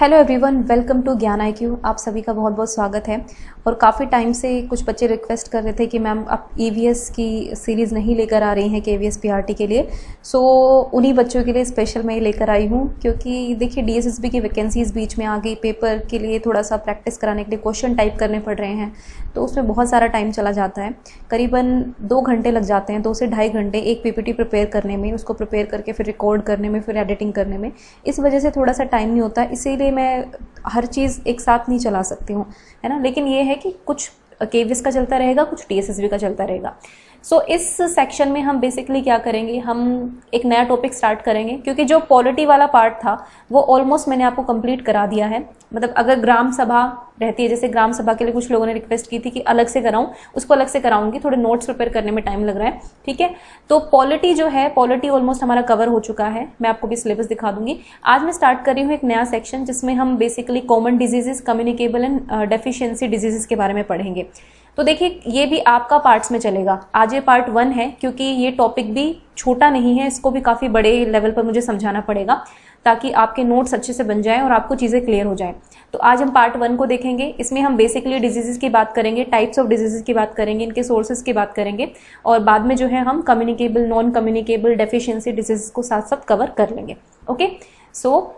Hello everyone, welcome to ज्ञान IQ। आप सभी का बहुत बहुत स्वागत है। और काफ़ी टाइम से कुछ बच्चे रिक्वेस्ट कर रहे थे कि मैम आप EVS की सीरीज़ नहीं लेकर आ रही हैं KVS PRT के लिए। सो उन्हीं बच्चों के लिए स्पेशल मैं लेकर आई हूँ, क्योंकि देखिए DSSB की वैकेंसीज़ बीच में आ गई। पेपर के लिए थोड़ा सा प्रैक्टिस कराने के लिए क्वेश्चन टाइप करने पड़ रहे हैं, तो उसमें बहुत सारा टाइम चला जाता है। करीबन 2 घंटे लग जाते हैं, 2 से ढाई घंटे एक PPT प्रिपेयर करने में, उसको प्रिपेयर करके फिर रिकॉर्ड करने में, फिर एडिटिंग करने में। इस वजह से थोड़ा सा टाइम नहीं होता, इसीलिए मैं हर चीज़ एक साथ नहीं चला सकती हूँ, है ना। लेकिन ये है कि कुछ KVS का चलता रहेगा, कुछ DSSB का चलता रहेगा। सो इस सेक्शन में हम बेसिकली क्या करेंगे, हम एक नया टॉपिक स्टार्ट करेंगे, क्योंकि जो पॉलिटी वाला पार्ट था वो ऑलमोस्ट मैंने आपको कंप्लीट करा दिया है। मतलब अगर ग्राम सभा रहती है, जैसे ग्राम सभा के लिए कुछ लोगों ने रिक्वेस्ट की थी कि अलग से कराऊं, उसको अलग से कराऊंगी, थोड़े नोट्स प्रिपेयर करने में टाइम लग रहा है, ठीक है। तो पॉलिटी जो है, पॉलिटी ऑलमोस्ट हमारा कवर हो चुका है। मैं आपको भी सिलेबस दिखा दूंगी। आज मैं स्टार्ट कर रही हूँ एक नया सेक्शन, जिसमें हम basically common diseases, communicable and deficiency diseases के बारे में पढ़ेंगे। तो देखिए, ये भी आपका पार्ट्स में चलेगा। आज ये पार्ट 1 है, क्योंकि ये टॉपिक भी छोटा नहीं है, इसको भी काफ़ी बड़े लेवल पर मुझे समझाना पड़ेगा, ताकि आपके नोट्स अच्छे से बन जाएं और आपको चीज़ें क्लियर हो जाएं। तो आज हम पार्ट 1 को देखेंगे। इसमें हम बेसिकली डिजीजेस की बात करेंगे, टाइप्स ऑफ डिजीजेस की बात करेंगे, इनके सोर्सेज की बात करेंगे, और बाद में जो है हम communicable, non communicable, deficiency diseases को साथ साथ कवर कर लेंगे। Okay, so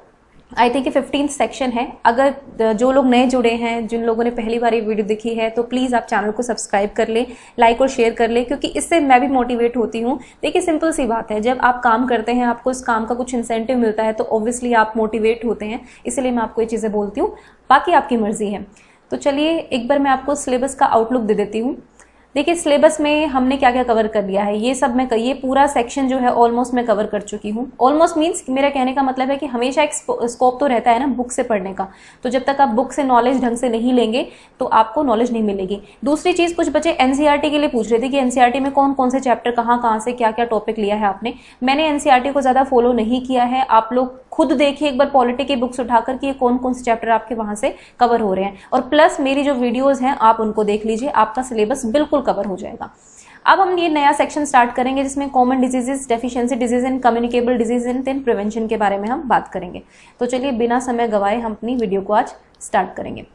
I think 15th section है। अगर जो लोग नए जुड़े हैं, जिन लोगों ने पहली बार ये वीडियो देखी है, तो प्लीज़ आप चैनल को सब्सक्राइब कर ले, लाइक और शेयर कर ले, क्योंकि इससे मैं भी मोटिवेट होती हूँ। देखिए, सिंपल सी बात है, जब आप काम करते हैं, आपको उस काम का कुछ इंसेंटिव मिलता है, तो ऑब्वियसली आप मोटिवेट होते हैं। इसलिए मैं आपको ये चीज़ें बोलती हूँ, बाकी आपकी मर्जी है। तो चलिए एक बार मैं आपको सिलेबस का आउटलुक दे देती हूँ। देखिए, सिलेबस में हमने क्या क्या कवर कर लिया है, ये सब ये पूरा सेक्शन जो है ऑलमोस्ट मैं कवर कर चुकी हूँ। ऑलमोस्ट मीन्स मेरा कहने का मतलब है कि हमेशा एक स्कोप तो रहता है ना बुक से पढ़ने का। तो जब तक आप बुक से नॉलेज ढंग से नहीं लेंगे, तो आपको नॉलेज नहीं मिलेगी। दूसरी चीज़, कुछ बच्चे NCERT के लिए पूछ रहे थे कि NCERT में कौन कौन से चैप्टर कहाँ से क्या क्या टॉपिक लिया है आपने। मैंने NCERT को ज़्यादा फॉलो नहीं किया है। आप लोग खुद देखिए एक बार पॉलिटी की बुक्स उठाकर कि ये कौन कौन से चैप्टर आपके वहाँ से कवर हो रहे हैं, और प्लस मेरी जो वीडियोज़ हैं आप उनको देख लीजिए, आपका सिलेबस बिल्कुल कवर हो जाएगा। अब हम ये नया सेक्शन स्टार्ट करेंगे, जिसमें common diseases, deficiency disease and communicable disease and prevention के बारे में हम बात करेंगे। तो चलिए बिना समय गवाए हम अपनी वीडियो को आज स्टार्ट करेंगे।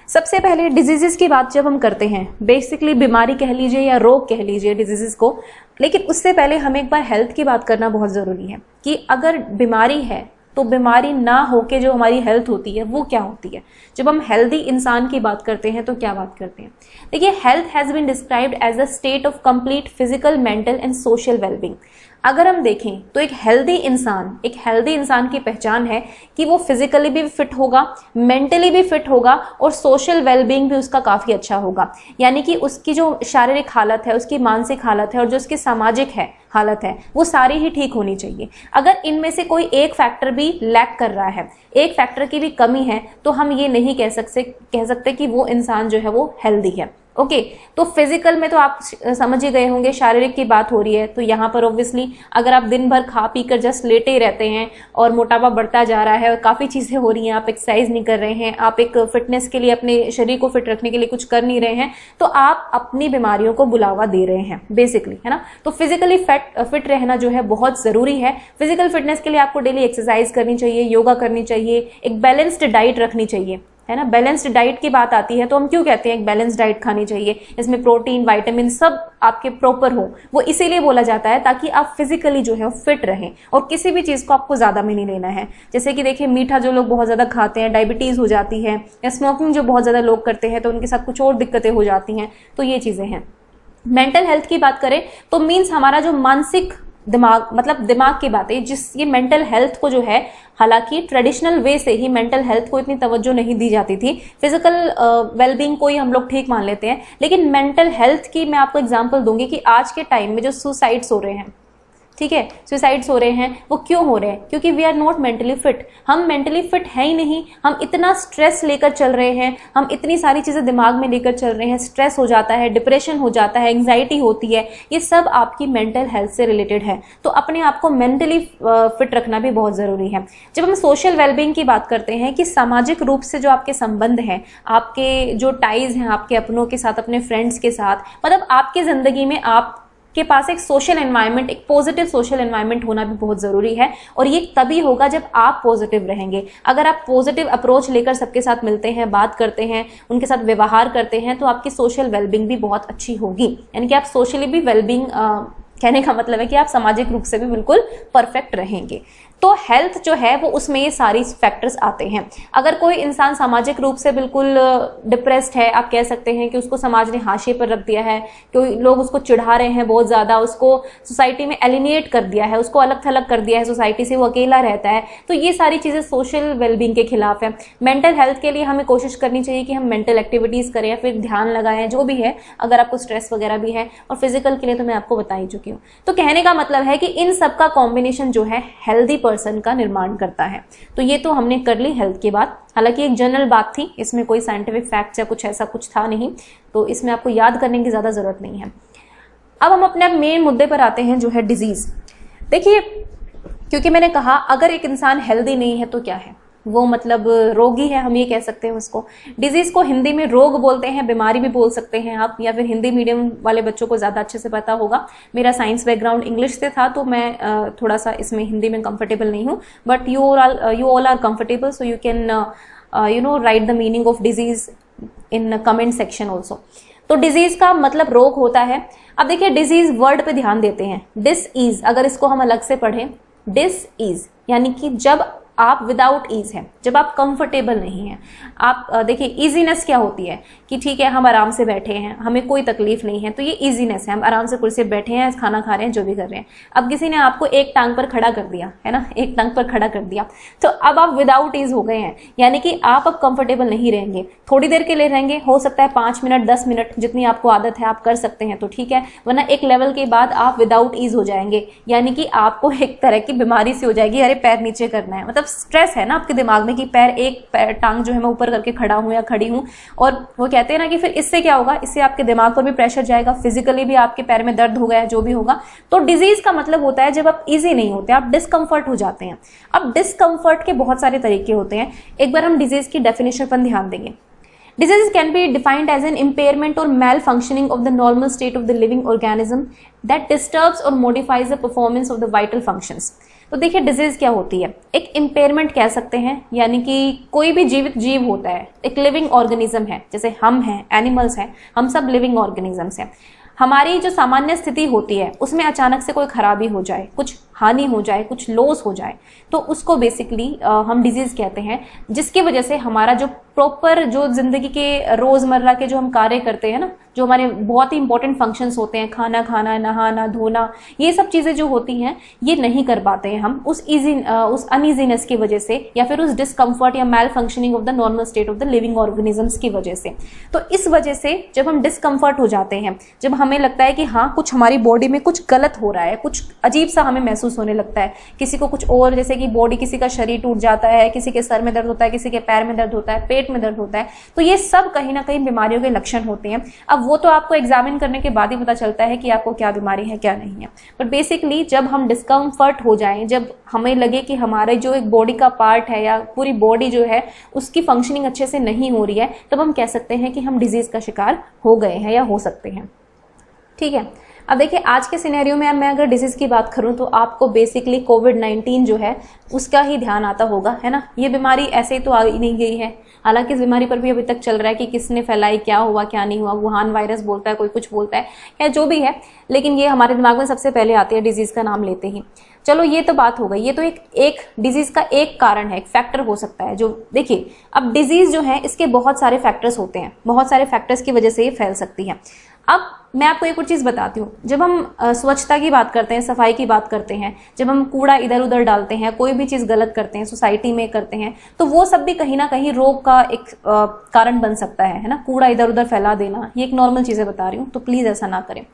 सबसे पहले डिजीजेस की बात जब हम करते हैं, बेसिकली बीमारी कह लीजिए या रोग कह लीजिए डिजीजेस को, लेकिन उससे पहले हमें एक बार हेल्थ की बात करना बहुत ज़रूरी है कि अगर बीमारी है तो बीमारी ना होके जो हमारी हेल्थ होती है वो क्या होती है। जब हम हेल्दी इंसान की बात करते हैं तो क्या बात करते हैं। देखिए, health has been described as a state of complete physical, mental and social wellbeing. अगर हम देखें तो एक हेल्दी इंसान की पहचान है कि वो फिजिकली भी फिट होगा, मेंटली भी फिट होगा, और सोशल वेलबींग भी उसका काफ़ी अच्छा होगा। यानी कि उसकी जो शारीरिक हालत है, उसकी मानसिक हालत है, और जो उसकी सामाजिक हालत है, वो सारी ही ठीक होनी चाहिए। अगर इनमें से कोई एक फैक्टर भी लैक कर रहा है, एक फैक्टर की भी कमी है, तो हम ये नहीं कह सकते कि वो इंसान जो है वो हेल्दी है। ओके, तो फिजिकल में तो आप समझ ही गए होंगे, शारीरिक की बात हो रही है। तो यहाँ पर ऑब्वियसली अगर आप दिन भर खा पी कर जस्ट लेटे ही रहते हैं और मोटापा बढ़ता जा रहा है और काफ़ी चीज़ें हो रही हैं, आप एक्सरसाइज नहीं कर रहे हैं, आप एक फिटनेस के लिए, अपने शरीर को फिट रखने के लिए कुछ कर नहीं रहे हैं, तो आप अपनी बीमारियों को बुलावा दे रहे हैं बेसिकली, है ना। तो फिजिकली फिट रहना जो है बहुत ज़रूरी है। फिजिकल फिटनेस के लिए आपको डेली एक्सरसाइज करनी चाहिए, योगा करनी चाहिए, एक बैलेंस्ड डाइट रखनी चाहिए, है ना। बैलेंस्ड डाइट की बात आती है तो हम क्यों कहते हैं एक बैलेंस्ड डाइट खानी चाहिए, इसमें प्रोटीन, विटामिन सब आपके प्रॉपर हो। वो इसीलिए बोला जाता है ताकि आप फिजिकली जो है फिट रहें, और किसी भी चीज़ को आपको ज़्यादा में नहीं लेना है। जैसे कि देखिए, मीठा जो लोग बहुत ज़्यादा खाते हैं, डायबिटीज़ हो जाती है, या स्मोकिंग जो बहुत ज़्यादा लोग करते हैं तो उनके साथ कुछ और दिक्कतें हो जाती हैं। तो ये चीज़ें हैं। मेंटल हेल्थ की बात करें तो मीन्स हमारा जो मानसिक दिमाग, मतलब दिमाग की बात है, ये मेंटल हेल्थ को जो है, हालांकि ट्रेडिशनल वे से ही मेंटल हेल्थ को इतनी तवज्जो नहीं दी जाती थी। फिजिकल वेलबींग को ही हम लोग ठीक मान लेते हैं, लेकिन मेंटल हेल्थ की मैं आपको एग्जांपल दूंगी कि आज के टाइम में जो सुसाइड्स हो रहे हैं, ठीक है, सुसाइड्स हो रहे हैं, वो क्यों हो रहे हैं? क्योंकि we are not mentally fit. हम मेंटली फिट है ही नहीं, हम इतना स्ट्रेस लेकर चल रहे हैं, हम इतनी सारी चीज़ें दिमाग में लेकर चल रहे हैं, स्ट्रेस हो जाता है, डिप्रेशन हो जाता है, एंग्जाइटी होती है, ये सब आपकी मेंटल हेल्थ से रिलेटेड है। तो अपने आप को मेंटली फिट रखना भी बहुत ज़रूरी है। जब हम सोशल वेलबींग की बात करते हैं कि सामाजिक रूप से जो आपके संबंध हैं, आपके जो टाइज हैं आपके अपनों के साथ, अपने फ्रेंड्स के साथ, मतलब आपकी ज़िंदगी में आप के पास एक सोशल एनवायरनमेंट, एक पॉजिटिव सोशल एनवायरनमेंट होना भी बहुत जरूरी है। और ये तभी होगा जब आप पॉजिटिव रहेंगे। अगर आप पॉजिटिव अप्रोच लेकर सबके साथ मिलते हैं, बात करते हैं, उनके साथ व्यवहार करते हैं, तो आपकी सोशल वेलबींग भी बहुत अच्छी होगी। यानी कि आप सोशली भी वेलबींग, कहने का मतलब है कि आप सामाजिक रूप से भी बिल्कुल परफेक्ट रहेंगे। तो हेल्थ जो है वो उसमें ये सारी फैक्टर्स आते हैं। अगर कोई इंसान सामाजिक रूप से बिल्कुल डिप्रेस्ड है, आप कह सकते हैं कि उसको समाज ने हाशिए पर रख दिया है, कोई लोग उसको चिढ़ा रहे हैं बहुत ज्यादा, उसको सोसाइटी में एलिनेट कर दिया है, उसको अलग थलग कर दिया है सोसाइटी से, वो अकेला रहता है, तो ये सारी चीजें सोशल वेलबींग के खिलाफ है। मेंटल हेल्थ के लिए हमें कोशिश करनी चाहिए कि हम मेंटल एक्टिविटीज करें या फिर ध्यान लगाएं, जो भी है, अगर आपको स्ट्रेस वगैरह भी है। और फिजिकल के लिए तो मैं आपको बता ही चुकी हूँ। तो कहने का मतलब है कि इन सब का कॉम्बिनेशन जो है हेल्दी पर्सन का निर्माण करता है। तो ये तो हमने कर ली हेल्थ की बात। हालांकि एक जनरल बात थी, इसमें कोई साइंटिफिक फैक्ट्स या कुछ ऐसा कुछ था नहीं, तो इसमें आपको याद करने की ज्यादा जरूरत नहीं है। अब हम अपने मेन मुद्दे पर आते हैं, जो है डिजीज। देखिए, क्योंकि मैंने कहा अगर एक इंसान हेल्दी नहीं है तो क्या है, वो मतलब रोगी है, हम ये कह सकते हैं उसको। डिजीज को हिंदी में रोग बोलते हैं, बीमारी भी बोल सकते हैं आप, या फिर हिंदी मीडियम वाले बच्चों को ज्यादा अच्छे से पता होगा। मेरा साइंस बैकग्राउंड इंग्लिश से था, तो मैं थोड़ा सा इसमें हिंदी में कंफर्टेबल नहीं हूँ, but you all are comfortable, so you can write the meaning of disease in comment section also. तो डिजीज का मतलब रोग होता है। अब देखिए, डिजीज वर्ड पे ध्यान देते हैं। डिस ईज, अगर इसको हम अलग से पढ़ें, डिस ईज यानी कि जब आप विदाउट ईज है, जब आप कंफर्टेबल नहीं है। आप देखिए, इजीनेस क्या होती है कि ठीक है, हम आराम से बैठे हैं, हमें कोई तकलीफ नहीं है, तो ये इजीनेस है, हम आराम से कुर्सी पे बैठे हैं, खाना खा रहे हैं, जो भी कर रहे हैं। अब किसी ने आपको एक टांग पर खड़ा कर दिया है ना, एक टांग पर खड़ा कर दिया, तो अब आप विदाउट ईज हो गए हैं, यानी कि आप अब कंफर्टेबल नहीं रहेंगे। थोड़ी देर के लिए रहेंगे, हो सकता है 5 मिनट 10 मिनट, जितनी आपको आदत है आप कर सकते हैं तो ठीक है, वरना एक लेवल के बाद आप विदाउट ईज हो जाएंगे, यानी कि आपको एक तरह की बीमारी सी हो जाएगी, अरे पैर नीचे करना है, मतलब स्ट्रेस है ना आपके दिमाग में कि पैर टांग जो है मैं ऊपर करके खड़ा हूं या खड़ी हूं। और वो कहते हैं ना कि फिर इससे क्या होगा, इससे आपके दिमाग पर भी प्रेशर जाएगा, फिजिकली भी आपके पैर में दर्द हो गया, जो भी होगा। तो डिजीज का मतलब होता है जब आप इजी नहीं होते, आप डिस्कंफर्ट हो जाते हैं। अब डिस्कंफर्ट के बहुत सारे तरीके होते हैं। एक बार हम डिजीज की डेफिनेशन पर ध्यान देंगे। Diseases can be defined as an impairment or malfunctioning of the normal state of the living organism that disturbs or modifies the performance of the vital functions. तो देखिए, डिजीज क्या होती है, एक इम्पेयरमेंट कह सकते हैं, यानी कि कोई भी जीवित जीव होता है, एक लिविंग ऑर्गेनिज्म है, जैसे हम हैं, एनिमल्स हैं, हम सब लिविंग ऑर्गेनिजम्स हैं। हमारी जो सामान्य स्थिति होती है उसमें अचानक से कोई खराबी हो जाए, कुछ हानि हो जाए, कुछ लॉस हो जाए, तो उसको बेसिकली हम डिजीज कहते हैं, जिसकी वजह से हमारा जो प्रॉपर जो जिंदगी के रोजमर्रा के जो हम कार्य करते हैं ना, जो हमारे बहुत ही इंपॉर्टेंट फंक्शंस होते हैं, खाना खाना, नहाना धोना, ये सब चीजें जो होती हैं ये नहीं कर पाते हैं हम उस अनइजीनेस की वजह से, या फिर उस डिस्कम्फर्ट या malfunctioning of the normal state of the living organisms की वजह से। तो इस वजह से जब हम डिस्कम्फर्ट हो जाते हैं, जब हमें लगता है कि हाँ कुछ हमारी बॉडी में कुछ गलत हो रहा है, कुछ अजीब सा हमें महसूस होने लगता है, किसी को कुछ और, जैसे कि बॉडी, किसी का शरीर टूट जाता है, किसी के सर में दर्द होता है, किसी के पैर में दर्द होता है, पेट में दर्द होता है, तो ये सब कहीं ना कहीं बीमारियों के लक्षण होते हैं। अब वो तो आपको एग्जामिन करने के बाद ही पता चलता है कि आपको क्या बीमारी है क्या नहीं है, बट बेसिकली जब हम डिस्कम्फर्ट हो जाएं, जब हमें लगे कि हमारे जो एक बॉडी का पार्ट है या पूरी बॉडी जो है उसकी फंक्शनिंग अच्छे से नहीं हो रही है, तब हम कह सकते हैं कि हम डिजीज का शिकार हो गए हैं या हो सकते हैं। ठीक है, अब देखिए, आज के सिनेरियो में मैं अगर डिजीज की बात करूं तो आपको बेसिकली कोविड-19 जो है उसका ही ध्यान आता होगा, है ना। ये बीमारी ऐसे ही तो आ ही नहीं गई है, हालांकि इस बीमारी पर भी अभी तक चल रहा है कि किसने फैलाई, क्या हुआ क्या नहीं हुआ, वुहान वायरस बोलता है, कोई कुछ बोलता है, या जो भी है, लेकिन ये हमारे दिमाग में सबसे पहले आती है डिजीज का नाम लेते ही। चलो ये तो बात हो गई, ये तो एक डिजीज का एक कारण है, एक फैक्टर हो सकता है जो, देखिए अब डिजीज जो है इसके बहुत सारे फैक्टर्स होते हैं, बहुत सारे फैक्टर्स की वजह से ये फैल सकती है। अब मैं आपको एक और चीज बताती हूँ, जब हम स्वच्छता की बात करते हैं, सफाई की बात करते हैं, जब हम कूड़ा इधर उधर डालते हैं, कोई भी चीज गलत करते हैं, सोसाइटी में करते हैं, तो वो सब भी कहीं ना कहीं रोग का एक कारण बन सकता है ना। कूड़ा इधर उधर फैला देना, ये एक नॉर्मल चीजें बता रही हूँ, तो प्लीज ऐसा ना करें।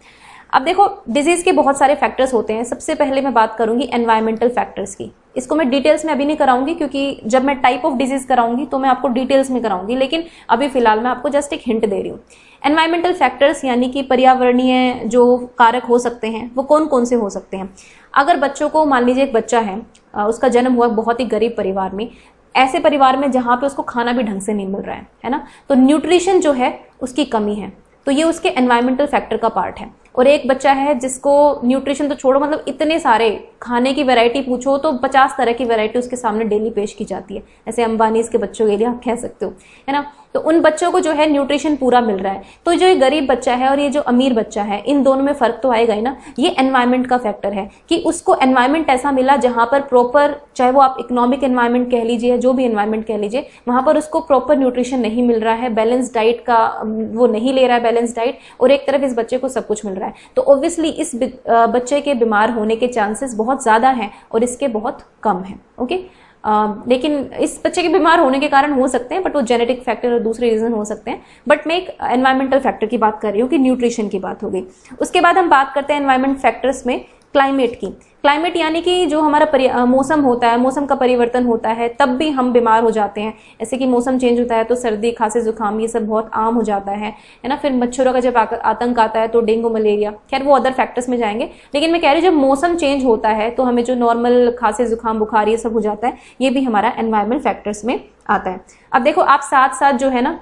अब देखो, डिजीज के बहुत सारे फैक्टर्स होते हैं। सबसे पहले मैं बात करूंगी एनवायरमेंटल फैक्टर्स की। इसको मैं डिटेल्स में अभी नहीं कराऊंगी, क्योंकि जब मैं टाइप ऑफ डिजीज कराऊंगी तो मैं आपको डिटेल्स में कराऊंगी, लेकिन अभी फिलहाल मैं आपको जस्ट एक हिंट दे रही हूँ। एनवायरमेंटल फैक्टर्स यानी कि पर्यावरणीय जो कारक हो सकते हैं, वो कौन कौन से हो सकते हैं। अगर बच्चों को, मान लीजिए एक बच्चा है, उसका जन्म हुआ बहुत ही गरीब परिवार में, ऐसे परिवार में जहां पे उसको खाना भी ढंग से नहीं मिल रहा है ना, तो न्यूट्रिशन जो है उसकी कमी है, तो ये उसके एनवायरमेंटल फैक्टर का पार्ट है। और एक बच्चा है जिसको न्यूट्रिशन तो छोड़ो, मतलब इतने सारे खाने की वैरायटी पूछो तो 50 तरह की वैरायटी उसके सामने डेली पेश की जाती है, ऐसे अंबानी के बच्चों के लिए आप कह सकते हो, है ना। तो उन बच्चों को जो है न्यूट्रिशन पूरा मिल रहा है। तो जो ये गरीब बच्चा है और ये जो अमीर बच्चा है, इन दोनों में फर्क तो आएगा ही ना। ये एनवायरमेंट का फैक्टर है कि उसको एनवायरमेंट ऐसा मिला जहां पर प्रॉपर, चाहे वो आप इकोनॉमिक एनवायरमेंट कह लीजिए, जो भी एनवायरमेंट कह लीजिए, वहां पर उसको प्रॉपर न्यूट्रिशन नहीं मिल रहा है, बैलेंस डाइट का वो नहीं ले रहा है बैलेंस डाइट, और एक तरफ इस बच्चे को सब कुछ मिल रहा है। तो ऑब्वियसली इस बच्चे के बीमार होने के चांसेस बहुत ज्यादा हैं और इसके बहुत कम है। ओके, लेकिन इस बच्चे के बीमार होने के कारण हो सकते हैं, बट वो जेनेटिक फैक्टर और दूसरे रीजन हो सकते हैं। बट मैं एक एनवायरमेंटल फैक्टर की बात कर रही हूँ कि न्यूट्रिशन की बात हो गई। उसके बाद हम बात करते हैं एनवायरमेंट फैक्टर्स में क्लाइमेट की। क्लाइमेट यानी कि जो हमारा मौसम होता है, मौसम का परिवर्तन होता है, तब भी हम बीमार हो जाते हैं। ऐसे कि मौसम चेंज होता है तो सर्दी, खांसी, जुकाम ये सब बहुत आम हो जाता है ना। फिर मच्छरों का जब आतंक आता है तो डेंगू, मलेरिया, खैर वो अदर फैक्टर्स में जाएंगे। लेकिन मैं कह रही हूँ जब मौसम चेंज होता है तो हमें जो नॉर्मल खांसी, जुकाम, बुखार ये सब हो जाता है, ये भी हमारा एनवायरमेंट फैक्टर्स में आता है। अब देखो, आप साथ साथ जो है ना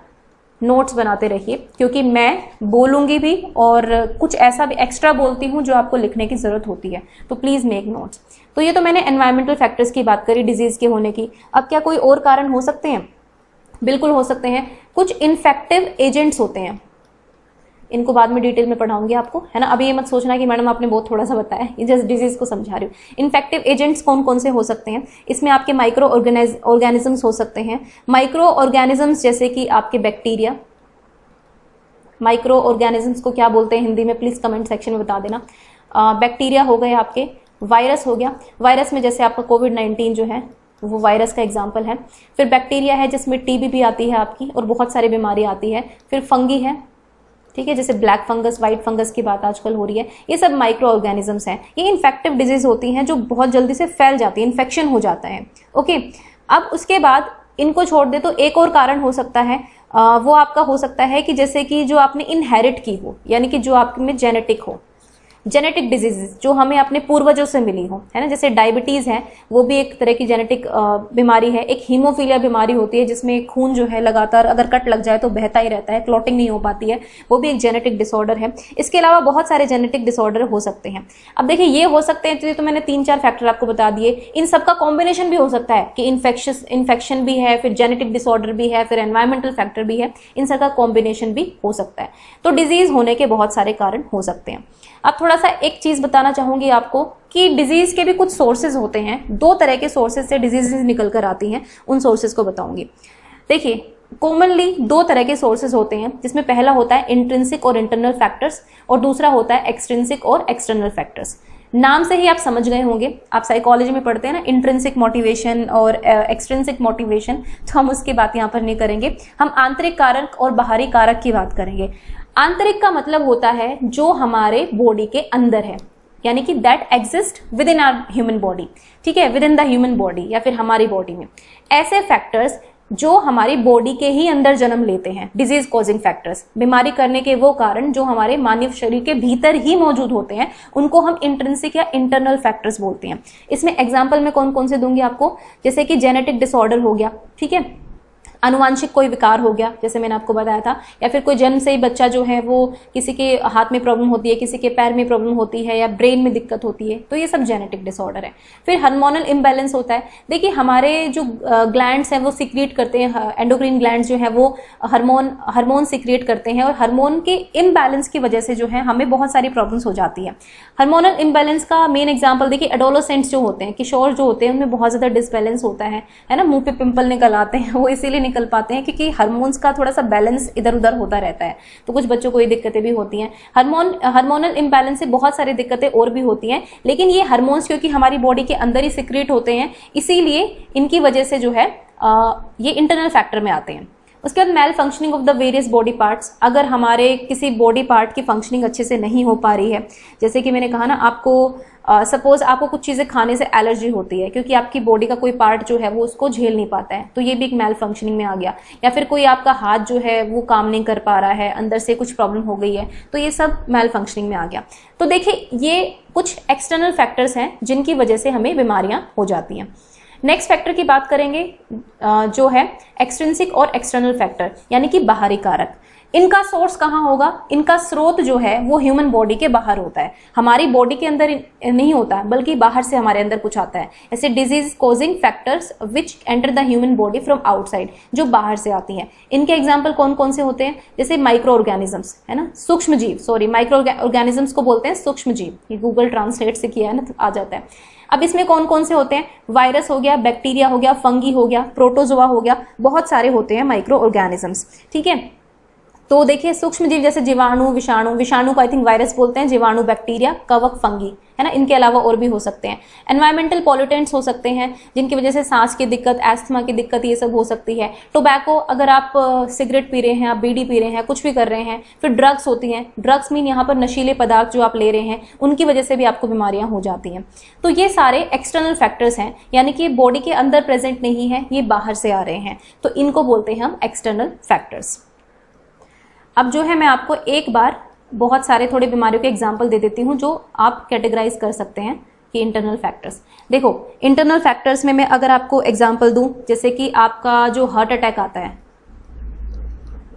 नोट्स बनाते रहिए, क्योंकि मैं बोलूंगी भी और कुछ ऐसा भी एक्स्ट्रा बोलती हूँ जो आपको लिखने की जरूरत होती है, तो प्लीज मेक नोट्स। तो ये तो मैंने एनवायरमेंटल फैक्टर्स की बात करी, डिजीज के होने की। अब क्या कोई और कारण हो सकते हैं? बिल्कुल हो सकते हैं। कुछ इन्फेक्टिव एजेंट्स होते हैं, इनको बाद में डिटेल में पढ़ाऊंगी आपको, है ना। अभी ये मत सोचना कि मैडम आपने बहुत थोड़ा सा बताया, ये जस्ट डिजीज को समझा रही हूँ। इन्फेक्टिव एजेंट्स कौन कौन से हो सकते हैं? इसमें आपके माइक्रो ऑर्गेनिजम्स हो सकते हैं। माइक्रो ऑर्गेनिजम्स जैसे कि आपके बैक्टीरिया। माइक्रो ऑर्गेनिजम्स को क्या बोलते हैं हिंदी में, प्लीज कमेंट सेक्शन में बता देना। बैक्टीरिया हो गए आपके, वायरस हो गया, वायरस में जैसे आपका कोविड-19 जो है वो वायरस का एग्जाम्पल है। फिर बैक्टीरिया है जिसमें टीबी भी आती है आपकी और बहुत सारी बीमारी आती है। फिर फंगी है, ठीक है, जैसे ब्लैक फंगस, व्हाइट फंगस की बात आजकल हो रही है। ये सब माइक्रो ऑर्गेनिजम्स हैं। ये इन्फेक्टिव डिजीज होती हैं जो बहुत जल्दी से फैल जाती है, इन्फेक्शन हो जाता है। ओके, अब उसके बाद इनको छोड़ दे तो एक और कारण हो सकता है, वो आपका हो सकता है कि जैसे कि जो आपने इनहेरिट की हो, यानी कि जो आप में जेनेटिक हो, जेनेटिक डिजीजेस जो हमें अपने पूर्वजों से मिली हो, है ना। जैसे डायबिटीज है, वो भी एक तरह की जेनेटिक बीमारी है। एक हीमोफीलिया बीमारी होती है जिसमें खून जो है लगातार अगर कट लग जाए तो बहता ही रहता है, क्लॉटिंग नहीं हो पाती है, वो भी एक जेनेटिक डिसऑर्डर है। इसके अलावा बहुत सारे जेनेटिक डिसऑर्डर हो सकते हैं। अब देखिए, ये हो सकते हैं तो मैंने 3-4 फैक्टर आपको बता दिए। इन सबका कॉम्बिनेशन भी हो सकता है कि इन्फेक्शन भी है, फिर जेनेटिक डिसऑर्डर भी है, फिर एनवायरमेंटल फैक्टर भी है। इन सबका कॉम्बिनेशन भी हो सकता है। तो डिजीज होने के बहुत सारे कारण हो सकते हैं। अब थोड़ा सा एक चीज बताना चाहूंगी आपको कि डिजीज के भी कुछ सोर्सेज होते हैं। 2 तरह के सोर्सेज से डिजीजेज निकल कर आती हैं, उन सोर्सेज को बताऊंगी। देखिए, कॉमनली 2 तरह के सोर्सेज होते हैं, जिसमें पहला होता है इंट्रिंसिक और इंटरनल फैक्टर्स और दूसरा होता है एक्सट्रिंसिक और एक्सटर्नल फैक्टर्स। नाम से ही आप समझ गए होंगे, आप साइकोलॉजी में पढ़ते हैं ना, इंट्रिंसिक मोटिवेशन और एक्सट्रिंसिक मोटिवेशन, तो हम उसकी बात यहाँ पर नहीं करेंगे। हम आंतरिक कारक और बाहरी कारक की बात करेंगे। आंतरिक का मतलब होता है जो हमारे बॉडी के अंदर है, यानी कि that exist within our human body, ठीक है, within the human body या फिर हमारी बॉडी में। ऐसे फैक्टर्स जो हमारी बॉडी के ही अंदर जन्म लेते हैं, डिजीज कॉजिंग फैक्टर्स, बीमारी करने के वो कारण जो हमारे मानव शरीर के भीतर ही मौजूद होते हैं, उनको हम इंट्रिंसिक या इंटरनल फैक्टर्स बोलते हैं। इसमें एग्जाम्पल में कौन कौन से दूंगी आपको, जैसे कि जेनेटिक डिसऑर्डर हो गया, ठीक है, अनुवांशिक कोई विकार हो गया, जैसे मैंने आपको बताया था, या फिर कोई जन्म से ही बच्चा जो है वो किसी के हाथ में प्रॉब्लम होती है, किसी के पैर में प्रॉब्लम होती है, या ब्रेन में दिक्कत होती है, तो ये सब जेनेटिक डिसऑर्डर है। फिर हार्मोनल इम्बैलेंस होता है। देखिए, हमारे जो ग्लैंड्स हैं वो सिक्रिएट करते हैं, एंडोक्राइन ग्लैंड्स जो है वो हार्मोन सिक्रिएट करते हैं, और हार्मोन के इम्बैलेंस की वजह से जो है हमें बहुत सारी प्रॉब्लम्स हो जाती है। हार्मोनल इम्बैलेंस का मेन एग्जाम्पल देखिए, एडोलेसेंट्स जो होते हैं, किशोर जो होते हैं, उनमें बहुत ज्यादा डिसबैलेंस होता है ना, मुंह पे पिंपल निकल आते हैं, वो इसीलिए निकल पाते हैं क्योंकि हार्मोन्स का थोड़ा सा बैलेंस इधर उधर होता रहता है। तो कुछ बच्चों को ये दिक्कतें भी होती हैं। हार्मोनल इम्बैलेंस से बहुत सारी दिक्कतें और भी होती हैं, लेकिन ये हार्मोन्स क्योंकि हमारी बॉडी के अंदर ही सिक्रेट होते हैं, इसीलिए इनकी वजह से जो है ये इंटरनल फैक्टर में आते हैं। उसके बाद malfunctioning of the various body parts, अगर हमारे किसी बॉडी पार्ट की फंक्शनिंग अच्छे से नहीं हो पा रही है, जैसे कि मैंने कहा ना आपको, सपोज आपको कुछ चीजें खाने से एलर्जी होती है क्योंकि आपकी बॉडी का कोई पार्ट जो है वो उसको झेल नहीं पाता है, तो ये भी एक मेल फंक्शनिंग में आ गया। या फिर कोई आपका हाथ जो है वो काम नहीं कर पा रहा है, अंदर से कुछ प्रॉब्लम हो गई है, तो ये सब मेल फंक्शनिंग में आ गया। तो देखिए, ये कुछ एक्सटर्नल फैक्टर्स हैं जिनकी वजह से हमें बीमारियां हो जाती हैं। नेक्स्ट फैक्टर की बात करेंगे जो है एक्सट्रिंसिक और एक्सटर्नल फैक्टर, यानी कि बाहरी कारक। इनका सोर्स कहाँ होगा? इनका स्रोत जो है वो ह्यूमन बॉडी के बाहर होता है, हमारी बॉडी के अंदर नहीं होता बल्कि बाहर से हमारे अंदर कुछ आता है। ऐसे disease causing factors which enter the human body from outside, जो बाहर से आती हैं। इनके एग्जाम्पल कौन कौन से होते हैं? जैसे माइक्रो ऑर्गेनिजम्स, है ना, सूक्ष्म जीव, सॉरी माइक्रो ऑर्गेनिजम्स को बोलते हैं सूक्ष्म जीव, ये गूगल ट्रांसलेट से किया है ना तो आ जाता है। अब इसमें कौन कौन से होते हैं? वायरस हो गया, बैक्टीरिया हो गया, फंगी हो गया, प्रोटोजोआ हो गया, बहुत सारे होते हैं माइक्रो ऑर्गेनिजम्स। ठीक है, तो देखिए सूक्ष्म जीव जैसे जीवाणु, विषाणु, विषाणु को आई थिंक वायरस बोलते हैं, जीवाणु बैक्टीरिया, कवक फंगी, है ना, इनके अलावा और भी हो सकते हैं। एनवायरमेंटल पॉल्यूटेंट्स हो सकते हैं जिनकी वजह से सांस की दिक्कत, एस्थमा की दिक्कत, ये सब हो सकती है। टोबैको, अगर आप सिगरेट पी रहे हैं, आप बीड़ी पी रहे हैं, कुछ भी कर रहे हैं। फिर ड्रग्स होती हैं, ड्रग्स मीन यहाँ पर नशीले पदार्थ जो आप ले रहे हैं, उनकी वजह से भी आपको बीमारियां हो जाती हैं। तो ये सारे एक्सटर्नल फैक्टर्स हैं, यानी कि बॉडी के अंदर प्रेजेंट नहीं है, ये बाहर से आ रहे हैं, तो इनको बोलते हैं हम एक्सटर्नल फैक्टर्स। अब जो है मैं आपको एक बार बहुत सारे थोड़े बीमारियों के एग्जाम्पल दे देती हूँ जो आप कैटेगराइज कर सकते हैं कि इंटरनल फैक्टर्स। देखो इंटरनल फैक्टर्स में मैं अगर आपको एग्जाम्पल दूं, जैसे कि आपका जो हार्ट अटैक आता है,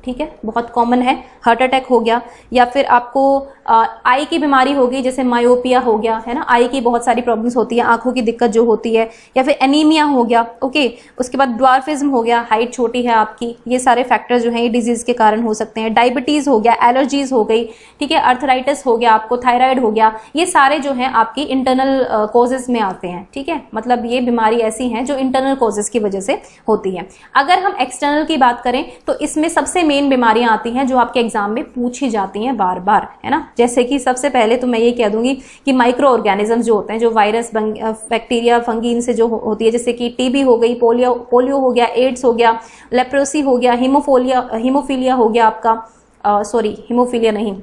ठीक है, बहुत कॉमन है, हार्ट अटैक हो गया, या फिर आपको आई की बीमारी होगी जैसे मायोपिया हो गया, है ना, आई की बहुत सारी प्रॉब्लम्स होती है, आंखों की दिक्कत जो होती है, या फिर एनीमिया हो गया, ओके, उसके बाद ड्वार्फिज्म हो गया, हाइट छोटी है आपकी, ये सारे फैक्टर्स जो हैं ये डिजीज के कारण हो सकते हैं। डायबिटीज हो गया, एलर्जीज हो गई, ठीक है, अर्थराइटिस हो गया, आपको थायराइड हो गया, ये सारे जो हैं आपकी इंटरनल कॉजेज में आते हैं। ठीक है, मतलब ये बीमारी ऐसी हैं जो इंटरनल कॉजेज की वजह से होती है। अगर हम एक्सटर्नल की बात करें तो इसमें सबसे मेन बीमारियां आती हैं जो आपके एग्जाम में पूछी जाती हैं बार बार, है ना, जैसे कि सबसे पहले तो मैं ये कह दूंगी कि माइक्रो ऑर्गेनिजम्स जो होते हैं, जो वायरस, बैक्टीरिया, फंगी, इनसे जो होती है, जैसे कि टीबी हो गई, पोलियो हो गया, एड्स हो गया, लेप्रोसी हो गया, हीमोफीलिया हो गया आपका, सॉरी हीमोफीलिया नहीं,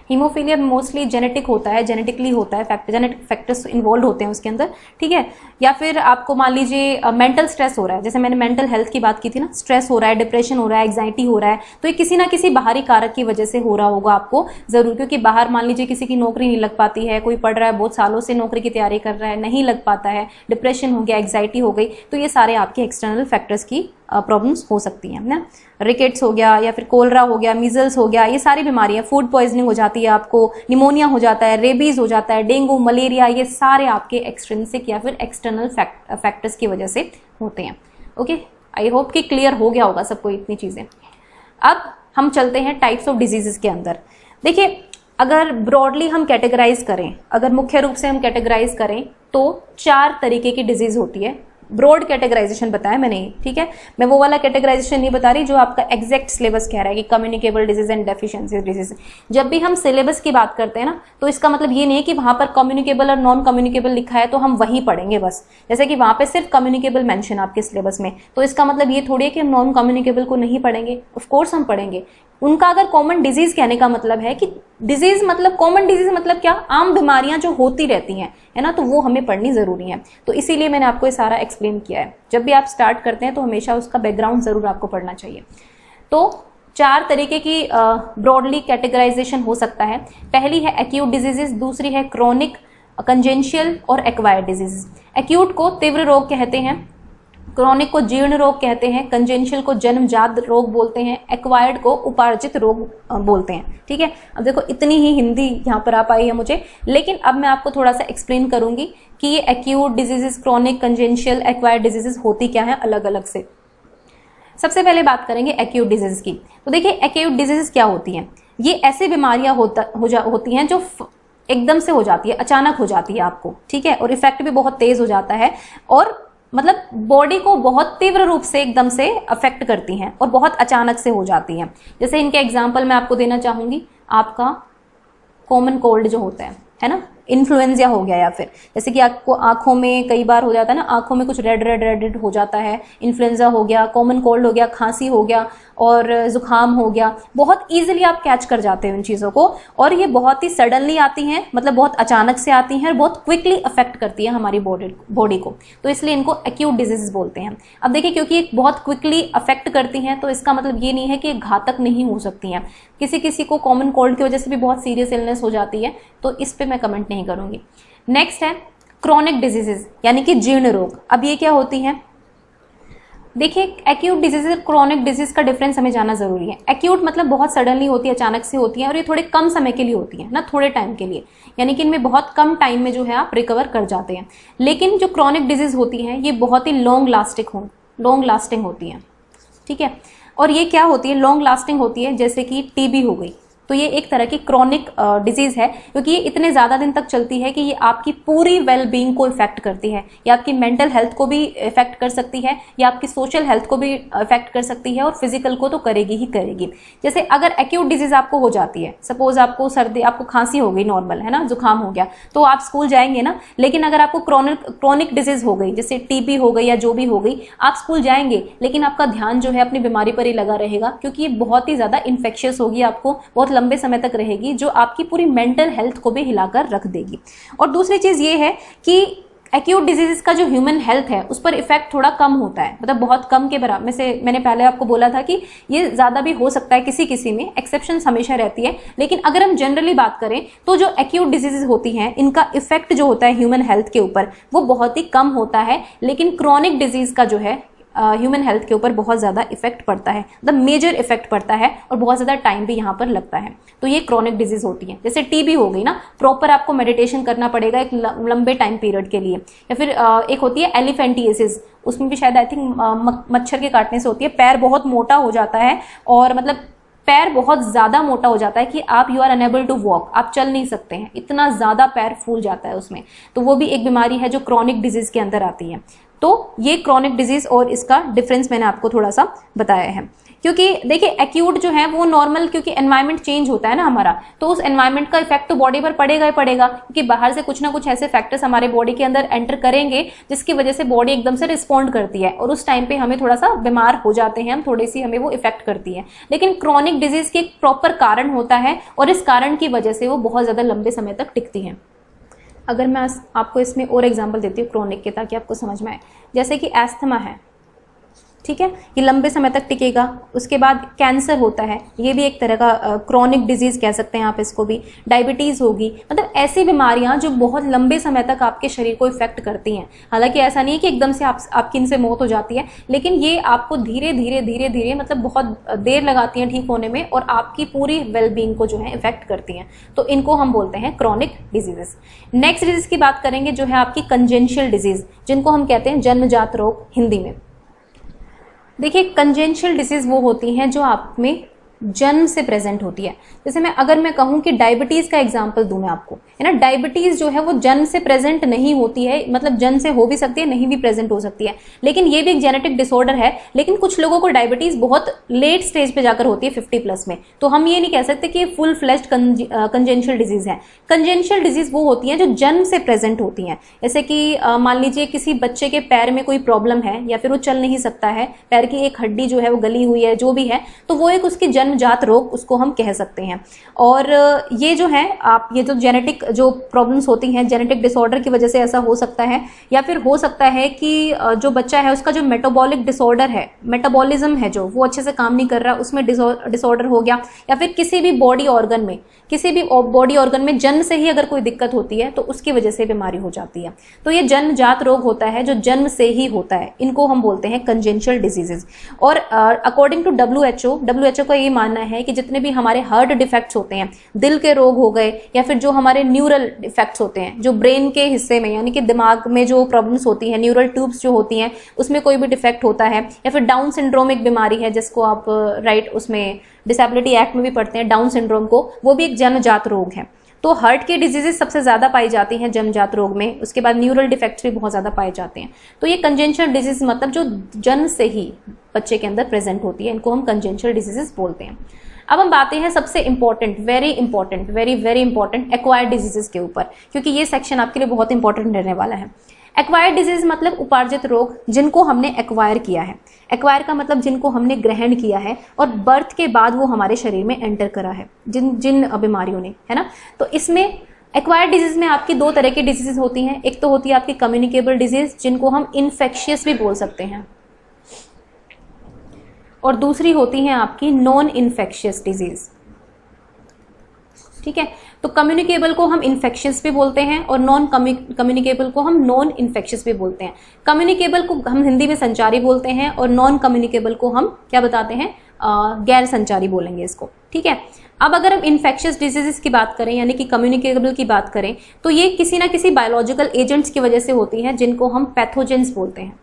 हीमोफीलिया मोस्टली जेनेटिक होता है, जेनेटिकली होता है, जेनेटिक फैक्टर्स इन्वॉल्व होते हैं उसके अंदर। ठीक है, या फिर आपको मान लीजिए मेंटल स्ट्रेस हो रहा है, जैसे मैंने मेंटल हेल्थ की बात की थी ना, स्ट्रेस हो रहा है, डिप्रेशन हो रहा है, एंजाइटी हो रहा है, तो ये किसी ना किसी बाहरी कारक की वजह से हो रहा होगा आपको जरूर, क्योंकि बाहर मान लीजिए किसी की नौकरी नहीं लग पाती है, कोई पढ़ रहा है, बहुत सालों से नौकरी की तैयारी कर रहा है, नहीं लग पाता है, डिप्रेशन हो गया, एंजाइटी हो गई, तो ये सारे आपके एक्सटर्नल फैक्टर्स की प्रॉब्लम्स हो सकती हैं ना। रिकेट्स हो गया, या फिर कोलरा हो गया, मीजल्स हो गया, ये सारी बीमारियां, फूड पॉइजनिंग हो जाती है आपको, निमोनिया हो जाता है, रेबीज हो जाता है, डेंगू, मलेरिया, ये सारे आपके एक्सट्रिंसिक या फिर एक्सटर्नल फैक्टर्स की वजह से होते हैं। ओके, आई होप कि क्लियर हो गया होगा सबको इतनी चीजें। अब हम चलते हैं टाइप्स ऑफ डिजीजेस के अंदर। देखिए अगर ब्रॉडली हम कैटेगराइज करें, अगर मुख्य रूप से हम कैटेगराइज करें तो 4 तरीके की डिजीज होती है। ब्रॉड कैटेगराइजेशन बताया मैंने, ठीक है, मैं वो वाला कैटेगराइजेशन नहीं बता रही जो आपका एग्जैक्ट सिलेबस कह रहा है कि communicable disease and deficiency disease. जब भी हम सिलेबस की बात करते हैं ना, तो इसका मतलब ये नहीं है कि वहां पर कम्युनिकेबल और नॉन कम्युनिकेबल लिखा है तो हम वही पढ़ेंगे बस, जैसे कि वहां पे सिर्फ कम्युनिकेबल मेंशन आपके सिलेबस में, तो इसका मतलब ये थोड़ी है कि हम नॉन कम्युनिकेबल को नहीं पढ़ेंगे, ऑफकोर्स हम पढ़ेंगे। उनका अगर कॉमन डिजीज कहने का मतलब है कि डिजीज मतलब कॉमन डिजीज मतलब क्या, आम बीमारियां जो होती रहती हैं, है ना, तो वो हमें पढ़नी जरूरी है। तो इसीलिए मैंने आपको ये सारा एक्सप्लेन किया है। जब भी आप स्टार्ट करते हैं तो हमेशा उसका बैकग्राउंड जरूर आपको पढ़ना चाहिए। तो 4 तरीके की ब्रॉडली कैटेगराइजेशन हो सकता है। पहली है एक्यूट डिजीजेस, दूसरी है क्रोनिक, कंजेंशियल और एक्वायर्ड डिजीजेस। एक्यूट को तीव्र रोग कहते हैं, क्रोनिक को जीर्ण रोग कहते हैं, कंजेंशियल को जन्मजात रोग बोलते हैं, एक्वायर्ड को उपार्जित रोग बोलते हैं। ठीक है, अब देखो इतनी ही हिंदी यहाँ पर आ पाई है मुझे, लेकिन अब मैं आपको थोड़ा सा एक्सप्लेन करूंगी कि ये acute diseases, chronic, congenital, acquired diseases होती क्या है अलग अलग से। सबसे पहले बात करेंगे एक्यूट डिजीज की। तो देखिए एक्यूट डिजीज क्या होती हैं, ये ऐसी बीमारियां होती हैं जो एकदम से हो जाती है, अचानक हो जाती है आपको, ठीक है, और इफेक्ट भी बहुत तेज हो जाता है और मतलब बॉडी को बहुत तीव्र रूप से एकदम से अफेक्ट करती हैं और बहुत अचानक से हो जाती हैं। जैसे इनके एग्जाम्पल मैं आपको देना चाहूंगी, आपका कॉमन कोल्ड जो होता है ना, इन्फ्लुएंजा हो गया, या फिर जैसे कि आपको आंखों में कई बार हो जाता है ना, आंखों में कुछ रेड हो जाता है, इन्फ्लुएंजा हो गया, कॉमन कोल्ड हो गया, खांसी हो गया और जुकाम हो गया, बहुत इजीली आप कैच कर जाते हो इन चीजों को, और ये बहुत ही सडनली आती हैं, मतलब बहुत अचानक से आती हैं और बहुत क्विकली अफेक्ट करती है हमारी बॉडी को, तो इसलिए इनको एक्यूट डिजीज बोलते हैं। अब देखिए क्योंकि ये बहुत क्विकली अफेक्ट करती हैं तो इसका मतलब ये नहीं है कि घातक नहीं हो सकती हैं, किसी को कॉमन कोल्ड की वजह से भी बहुत सीरियस इलनेस हो जाती है, तो इस पे मैं कमेंट नहीं करूंगी। नेक्स्ट है क्रोनिक डिजीजेस, यानी कि जीर्ण रोग। अब ये क्या होती हैं, देखिए, एक्यूट डिजीज और क्रोनिक डिजीज का डिफरेंस हमें जानना जरूरी है। एक्यूट मतलब बहुत सडनली होती है, अचानक से होती है, और ये थोड़े कम समय के लिए होती है ना, थोड़े टाइम के लिए, यानी कि इनमें बहुत कम टाइम में जो है आप रिकवर कर जाते हैं। लेकिन जो क्रोनिक डिजीज होती है ये बहुत ही लॉन्ग लास्टिंग होती है, ठीक है। और ये क्या होती है, लॉन्ग लास्टिंग होती है, जैसे कि टीबी हो गई, तो ये एक तरह की क्रोनिक डिजीज है, क्योंकि ये इतने ज्यादा दिन तक चलती है कि ये आपकी पूरी वेल बीइंग को इफेक्ट करती है। ये आपकी मेंटल हेल्थ को भी इफेक्ट कर सकती है, या आपकी सोशल हेल्थ को भी इफेक्ट कर सकती है, और फिजिकल को तो करेगी ही करेगी। जैसे अगर एक्यूट डिजीज आपको हो जाती है, सपोज आपको सर्दी, आपको खांसी हो गई, नॉर्मल है ना, जुकाम हो गया, तो आप स्कूल जाएंगे ना। लेकिन अगर आपको क्रोनिक डिजीज हो गई, जैसे टीबी हो गई या जो भी हो गई, आप स्कूल जाएंगे, लेकिन आपका ध्यान जो है अपनी बीमारी पर ही लगा रहेगा, क्योंकि ये बहुत ही ज्यादा इन्फेक्शियस होगी, आपको बहुत लंबे समय तक रहेगी, जो आपकी पूरी मेंटल हेल्थ को भी हिलाकर रख देगी। और दूसरी चीज ये है कि एक्यूट डिजीज का जो ह्यूमन हेल्थ है उस पर इफेक्ट थोड़ा कम होता है, मतलब बहुत कम के बराबर में से। मैंने पहले आपको बोला था कि ये ज्यादा भी हो सकता है किसी किसी में, एक्सेप्शंस हमेशा रहती है। लेकिन अगर हम जनरली बात करें तो जो एक्यूट डिजीजेस होती हैं इनका इफेक्ट जो होता है ह्यूमन हेल्थ के ऊपर वो बहुत ही कम होता है। लेकिन क्रोनिक डिजीज का जो है ह्यूमन हेल्थ के ऊपर बहुत ज्यादा इफेक्ट पड़ता है, द मेजर इफेक्ट पड़ता है, और बहुत ज्यादा टाइम भी यहाँ पर लगता है। तो ये क्रोनिक डिजीज होती है। जैसे टीबी हो गई ना, प्रॉपर आपको मेडिटेशन करना पड़ेगा एक लंबे टाइम पीरियड के लिए। या फिर एक होती है एलिफेंटियासिस, उसमें भी शायद आई थिंक मच्छर के काटने से होती है। पैर बहुत मोटा हो जाता है, और मतलब पैर बहुत ज्यादा मोटा हो जाता है कि आप you are unable to walk, आप चल नहीं सकते हैं, इतना ज्यादा पैर फूल जाता है उसमें। तो वो भी एक बीमारी है जो क्रोनिक डिजीज के अंदर आती है। तो ये क्रोनिक डिजीज और इसका डिफरेंस मैंने आपको थोड़ा सा बताया है। क्योंकि देखिए एक्यूट जो है वो नॉर्मल, क्योंकि एनवायरनमेंट चेंज होता है ना हमारा, तो उस एनवायरनमेंट का इफेक्ट तो बॉडी पर पड़ेगा ही पड़ेगा, क्योंकि बाहर से कुछ ना कुछ ऐसे फैक्टर्स हमारे बॉडी के अंदर एंटर करेंगे जिसकी वजह से बॉडी एकदम से रिस्पॉन्ड करती है, और उस टाइम पे हमें थोड़ा सा बीमार हो जाते हैं हम, थोड़ी सी हमें वो इफेक्ट करती है। लेकिन क्रोनिक डिजीज के एक प्रॉपर कारण होता है, और इस कारण की वजह से वो बहुत ज्यादा लंबे समय तक टिकती है। अगर मैं आपको इसमें और एग्जांपल देती हूँ क्रोनिक के, ताकि आपको समझ में आए, जैसे कि एस्थमा है, ठीक है, ये लंबे समय तक टिकेगा। उसके बाद कैंसर होता है, ये भी एक तरह का क्रोनिक डिजीज कह सकते हैं आप इसको भी। डायबिटीज होगी, मतलब ऐसी बीमारियां जो बहुत लंबे समय तक आपके शरीर को इफेक्ट करती हैं। हालांकि ऐसा नहीं है कि एकदम से आपकी इनसे मौत हो जाती है, लेकिन ये आपको धीरे धीरे मतलब बहुत देर लगाती हैं ठीक होने में, और आपकी पूरी वेलबींग को जो है इफेक्ट करती हैं। तो इनको हम बोलते हैं क्रोनिक डिजीजेस। नेक्स्ट डिजीज की बात करेंगे जो है आपकी कंजेंशियल डिजीज, जिनको हम कहते हैं जन्मजात रोग हिंदी में। देखिए कंजेंशियल डिजीज वो होती हैं जो आप में जन्म से प्रेजेंट होती है। जैसे अगर मैं कहूं कि डायबिटीज का एग्जांपल दूं मैं आपको, है ना, डायबिटीज जो है वो जन्म से प्रेजेंट नहीं होती है, मतलब जन्म से हो भी सकती है, नहीं भी प्रेजेंट हो सकती है, लेकिन ये भी एक जेनेटिक डिसऑर्डर है। लेकिन कुछ लोगों को डायबिटीज बहुत लेट स्टेज पे जाकर होती है, 50+ में, तो हम ये नहीं कह सकते कि फुल फ्लेश्ड कंजेंशियल डिजीज है। कंजेंशियल डिजीज वो होती है जो जन्म से प्रेजेंट होती है। जैसे कि मान लीजिए किसी बच्चे के पैर में कोई प्रॉब्लम है, या फिर वो चल नहीं सकता है, पैर की एक हड्डी जो है वो गली हुई है, जो भी है, तो वो एक उसकी जन्मजात रोग उसको हम कह सकते हैं। और ये जो है आप, ये जो जेनेटिक जो प्रॉब्लम्स होती हैं, जेनेटिक डिसऑर्डर की वजह से ऐसा हो सकता है। या फिर हो सकता है कि जो बच्चा है उसका जो मेटाबॉलिक डिसऑर्डर है, मेटाबॉलिज्म है जो, वो अच्छे से काम नहीं कर रहा, उसमें डिसऑर्डर हो गया। या फिर किसी भी बॉडी ऑर्गन में जन्म से ही अगर कोई दिक्कत होती है तो उसकी वजह से बीमारी हो जाती है। तो ये जन्मजात रोग होता है जो जन्म से ही होता है, इनको हम बोलते हैं कंजेंशियल डिजीजेस। और अकॉर्डिंग टू WHO का ये मानना है कि जितने भी हमारे हार्ट डिफेक्ट्स होते हैं, दिल के रोग हो गए, या फिर जो हमारे न्यूरल डिफेक्ट्स होते हैं, जो ब्रेन के हिस्से में यानी कि दिमाग में जो प्रॉब्लम्स होती हैं, न्यूरल ट्यूब्स जो होती हैं, उसमें कोई भी डिफेक्ट होता है, या फिर डाउन सिंड्रोम एक बीमारी है जिसको आप उसमें डिसेबिलिटी एक्ट में भी पढ़ते हैं, डाउन सिंड्रोम को, वो भी एक जन्मजात रोग है। तो हार्ट की डिजीजेस सबसे ज्यादा पाई जाती हैं जन्मजात रोग में, उसके बाद न्यूरल डिफेक्ट्स भी बहुत ज्यादा पाए जाते हैं। तो ये कंजेंशियल डिजीज मतलब जो जन्म से ही बच्चे के अंदर प्रेजेंट होती है, इनको हम कंजेंशियल डिजीजेस बोलते हैं। अब हम बातें हैं सबसे important, very important acquired diseases के ऊपर, क्योंकि ये सेक्शन आपके लिए बहुत इंपॉर्टेंट रहने वाला है। एक्वायर्ड डिजीज मतलब उपार्जित रोग, जिनको हमने एक्वायर किया है। एक्वायर का मतलब जिनको हमने ग्रहण किया है और बर्थ के बाद वो हमारे शरीर में एंटर करा है, जिन बीमारियों ने, है ना। तो इसमें एक्वायर्ड डिजीज में आपकी दो तरह की डिजीज होती हैं। एक तो होती है आपकी कम्युनिकेबल डिजीज, जिनको हम इन्फेक्शियस भी बोल सकते हैं, और दूसरी होती है आपकी नॉन इन्फेक्शियस डिजीज। ठीक है। तो कम्युनिकेबल को हम इन्फेक्शियस भी बोलते हैं और नॉन कम्युनिकेबल को हम नॉन इन्फेक्शियस भी बोलते हैं। कम्युनिकेबल को हम हिंदी में संचारी बोलते हैं और नॉन कम्युनिकेबल को हम क्या बताते हैं, गैर संचारी बोलेंगे इसको, ठीक है। अब अगर हम इन्फेक्शियस डिजीजेस की बात करें यानी कि कम्युनिकेबल की बात करें तो ये किसी ना किसी बायोलॉजिकल एजेंट्स की वजह से होती है जिनको हम पैथोजेंस बोलते हैं।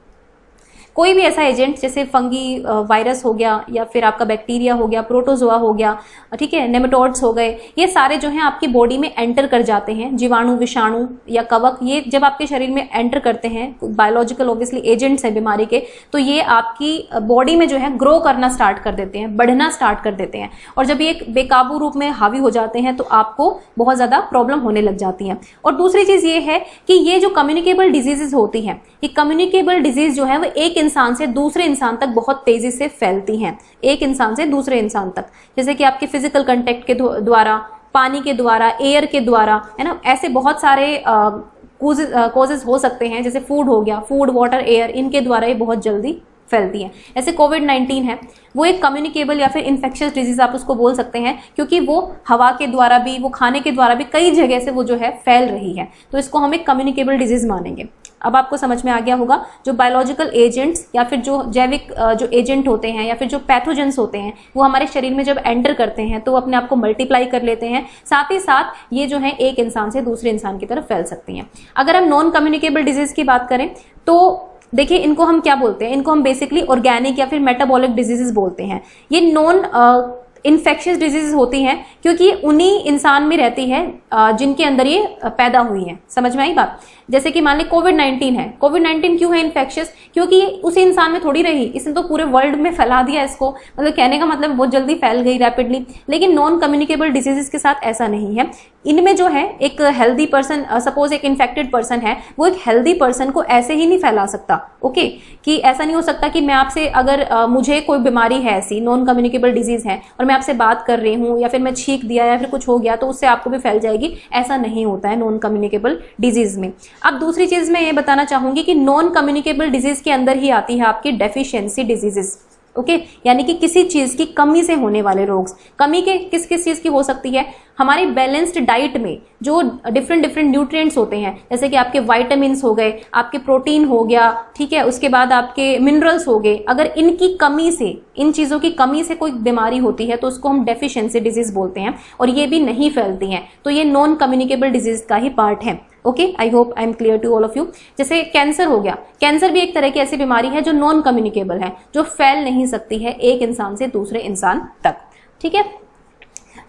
कोई भी ऐसा एजेंट जैसे फंगी वायरस हो गया या फिर आपका बैक्टीरिया हो गया, प्रोटोजोआ हो गया, ठीक है, नेमेटोड्स हो गए, ये सारे जो हैं आपकी बॉडी में एंटर कर जाते हैं। जीवाणु, विषाणु या कवक, ये जब आपके शरीर में एंटर करते हैं, बायोलॉजिकल ऑब्वियसली एजेंट्स हैं बीमारी के, तो ये आपकी बॉडी में जो है ग्रो करना स्टार्ट कर देते हैं, बढ़ना स्टार्ट कर देते हैं। और जब ये बेकाबू रूप में हावी हो जाते हैं तो आपको बहुत ज्यादा प्रॉब्लम होने लग जाती है। और दूसरी चीज ये है कि ये जो कम्युनिकेबल डिजीजेज होती हैं, ये कम्युनिकेबल डिजीज जो है वो एक इंसान से दूसरे इंसान तक बहुत तेजी से फैलती हैं, एक इंसान से दूसरे इंसान तक, जैसे कि आपके फिजिकल कांटेक्ट के द्वारा, पानी के द्वारा, एयर के द्वारा, है ना। ऐसे बहुत सारे कॉजेज हो सकते हैं, जैसे फूड हो गया, फूड, वाटर, एयर, इनके द्वारा ये बहुत जल्दी फैलती है। ऐसे कोविड-19 है, वो एक कम्युनिकेबल या फिर इन्फेक्शियस डिजीज आप उसको बोल सकते हैं, क्योंकि वो हवा के द्वारा भी, वो खाने के द्वारा भी कई जगह से वो जो है फैल रही है, तो इसको हम एक कम्युनिकेबल डिजीज मानेंगे। अब आपको समझ में आ गया होगा, जो बायोलॉजिकल एजेंट्स या फिर जो जैविक जो एजेंट होते हैं या फिर जो पैथोजेंस होते हैं, वो हमारे शरीर में जब एंटर करते हैं तो वो अपने आप को मल्टीप्लाई कर लेते हैं, साथ ही साथ ये जो है एक इंसान से दूसरे इंसान की तरफ फैल सकती हैं। अगर हम नॉन कम्युनिकेबल डिजीज की बात करें तो देखिए इनको हम क्या बोलते हैं, इनको हम बेसिकली ऑर्गेनिक या फिर मेटाबॉलिक डिजीजेस बोलते हैं। ये नॉन इन्फेक्शियस डिजीज होती हैं क्योंकि ये उन्हीं इंसान में रहती है जिनके अंदर ये पैदा हुई है। समझ में आई बात? जैसे कि मान ली कोविड-19 है, कोविड-19 क्यों है इन्फेक्शियस? क्योंकि ये उसी इंसान में थोड़ी रही, इसने तो पूरे वर्ल्ड में फैला दिया इसको, मतलब कहने का मतलब बहुत जल्दी फैल गई रैपिडली। लेकिन नॉन कम्युनिकेबल डिजीजेस के साथ ऐसा नहीं है। इनमें जो है एक हेल्दी पर्सन, सपोज एक इन्फेक्टेड पर्सन है, वो एक हेल्दी पर्सन को ऐसे ही नहीं फैला सकता। ओके, कि ऐसा नहीं हो सकता कि मैं आपसे, अगर मुझे कोई बीमारी है ऐसी नॉन कम्युनिकेबल डिजीज है और मैं आपसे बात कर रही हूँ या फिर मैं छींक दिया या फिर कुछ हो गया तो उससे आपको भी फैल जाएगी, ऐसा नहीं होता है नॉन कम्युनिकेबल डिजीज में। अब दूसरी चीज मैं ये बताना चाहूंगी कि नॉन कम्युनिकेबल डिजीज के अंदर ही आती है आपकी डेफिशिएंसी डिजीजेस। ओके, यानी कि किसी चीज की कमी से होने वाले रोग। कमी के किस किस चीज की हो सकती है? हमारी बैलेंस्ड डाइट में जो डिफरेंट न्यूट्रिएंट्स होते हैं, जैसे कि आपके विटामिन्स हो गए, आपके प्रोटीन हो गया, ठीक है, उसके बाद आपके मिनरल्स हो गए, अगर इनकी कमी से, इन चीजों की कमी से कोई बीमारी होती है तो उसको हम डेफिशिएंसी डिजीज बोलते हैं, और ये भी नहीं फैलती हैं, तो ये नॉन कम्युनिकेबल डिजीज का ही पार्ट है। Okay, I hope I am clear to all of you. जैसे कैंसर हो गया, कैंसर भी एक तरह की ऐसी बीमारी है जो नॉन कम्युनिकेबल है, जो फैल नहीं सकती है एक इंसान से दूसरे इंसान तक। ठीक है,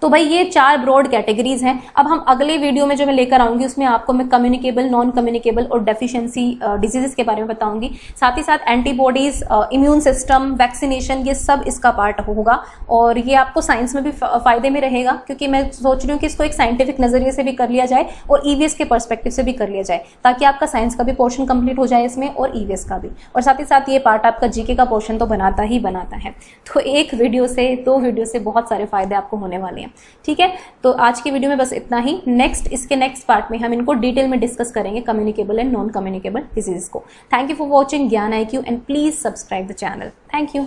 तो भाई ये 4 ब्रॉड कैटेगरीज हैं। अब हम अगले वीडियो में जो मैं लेकर आऊंगी उसमें आपको मैं कम्युनिकेबल, नॉन कम्युनिकेबल और डेफिशिएंसी डिजीजेस के बारे में बताऊंगी। साथ ही साथ एंटीबॉडीज, इम्यून सिस्टम, वैक्सीनेशन, ये सब इसका पार्ट होगा, और ये आपको साइंस में भी फायदे में रहेगा, क्योंकि मैं सोच रही हूँ कि इसको एक साइंटिफिक नजरिए से भी कर लिया जाए और ईवीएस के पर्सपेक्टिव से भी कर लिया जाए, ताकि आपका साइंस का भी पोर्शन कंप्लीट हो जाए इसमें और ईवीएस का भी, और साथ ही साथ ये पार्ट आपका जीके का पोर्शन तो बनाता ही बनाता है। तो एक वीडियो से, 2 वीडियो से बहुत सारे फायदे आपको होने वाले हैं। ठीक है, तो आज की वीडियो में बस इतना ही। इसके नेक्स्ट पार्ट में हम इनको डिटेल में डिस्कस करेंगे, communicable and non communicable disease को। थैंक यू फॉर वॉचिंग ज्ञान IQ and please subscribe the channel. Thank you.